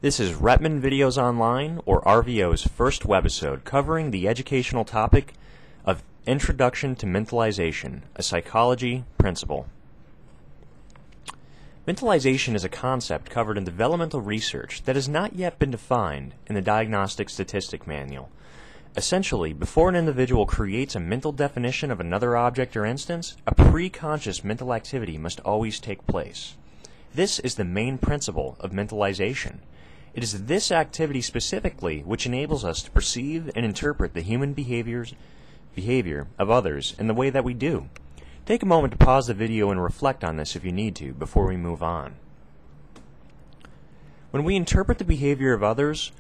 This is Retman Videos Online, or RVO's first webisode covering the educational topic of Introduction to Mentalization, a psychology principle. Mentalization is a concept covered in developmental research that has not yet been defined in the Diagnostic Statistic Manual. Essentially, before an individual creates a mental definition of another object or instance, a pre-conscious mental activity must always take place. This is the main principle of mentalization. It is this activity specifically which enables us to perceive and interpret the human behavior of others in the way that we do. Take a moment to pause the video and reflect on this if you need to before we move on. When we interpret the behavior of others,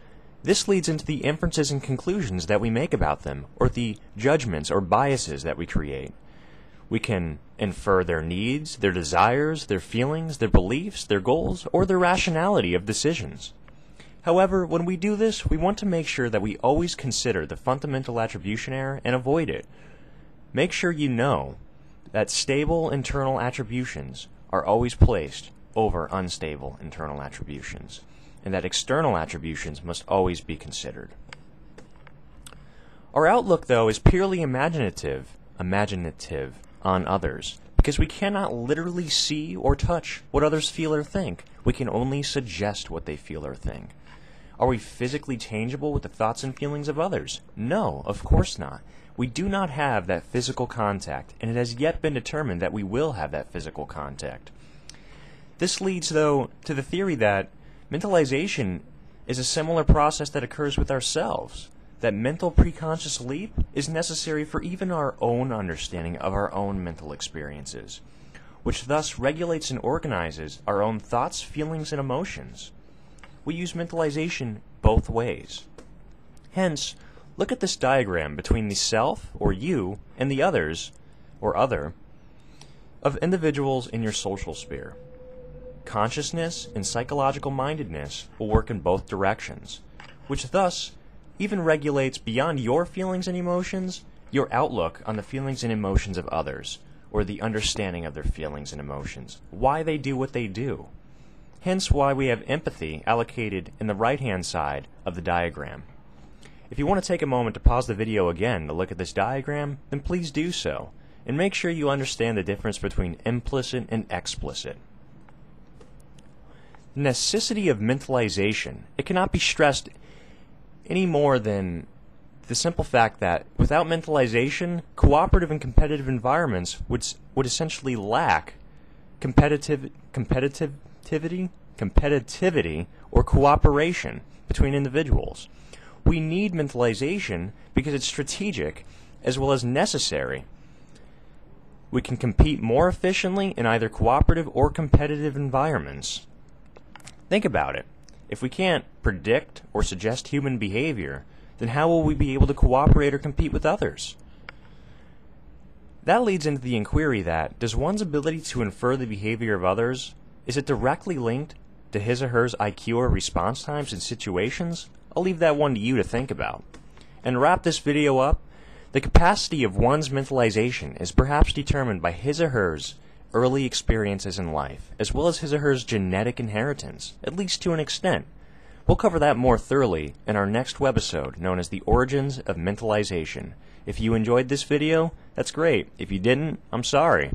this leads into the inferences and conclusions that we make about them, or the judgments or biases that we create. We can infer their needs, their desires, their feelings, their beliefs, their goals, or their rationality of decisions. However, when we do this, we want to make sure that we always consider the fundamental attribution error and avoid it. Make sure you know that stable internal attributions are always placed over unstable internal attributions, and that external attributions must always be considered. Our outlook, though, is purely imaginative on others, because we cannot literally see or touch what others feel or think. We can only suggest what they feel or think. Are we physically tangible with the thoughts and feelings of others? No, of course not. We do not have that physical contact, and it has yet been determined that we will have that physical contact. This leads, though, to the theory that mentalization is a similar process that occurs with ourselves, that mental preconscious leap is necessary for even our own understanding of our own mental experiences, which thus regulates and organizes our own thoughts, feelings, and emotions. We use mentalization both ways. Hence, look at this diagram between the self, or you, and the others, or other, of individuals in your social sphere. Consciousness and psychological mindedness will work in both directions, which thus even regulates beyond your feelings and emotions, your outlook on the feelings and emotions of others, or the understanding of their feelings and emotions, why they do what they do. Hence why we have empathy allocated in the right-hand side of the diagram. If you want to take a moment to pause the video again to look at this diagram, then please do so, and make sure you understand the difference between implicit and explicit. The necessity of mentalization, it cannot be stressed any more than the simple fact that without mentalization, cooperative and competitive environments would essentially lack competitivity or cooperation between individuals. We need mentalization because it's strategic as well as necessary. We can compete more efficiently in either cooperative or competitive environments. Think about it. If we can't predict or suggest human behavior, then how will we be able to cooperate or compete with others? That leads into the inquiry that, does one's ability to infer the behavior of others, is it directly linked to his or her IQ or response times in situations? I'll leave that one to you to think about. And to wrap this video up, the capacity of one's mentalization is perhaps determined by his or hers early experiences in life, as well as his or hers genetic inheritance, at least to an extent. We'll cover that more thoroughly in our next webisode known as The Origins of Mentalization. If you enjoyed this video, that's great. If you didn't, I'm sorry.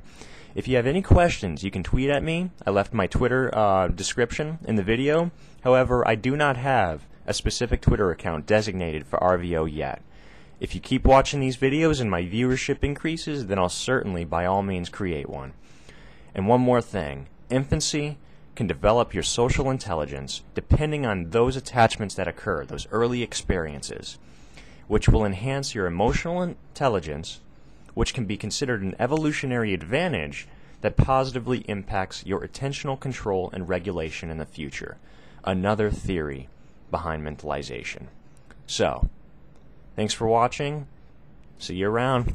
If you have any questions, you can tweet at me. I left my Twitter description in the video. However, I do not have a specific Twitter account designated for RVO yet. If you keep watching these videos and my viewership increases, then I'll certainly by all means create one. And one more thing, infancy can develop your social intelligence depending on those attachments that occur, those early experiences, which will enhance your emotional intelligence, which can be considered an evolutionary advantage that positively impacts your attentional control and regulation in the future. Another theory behind mentalization. So, thanks for watching. See you around.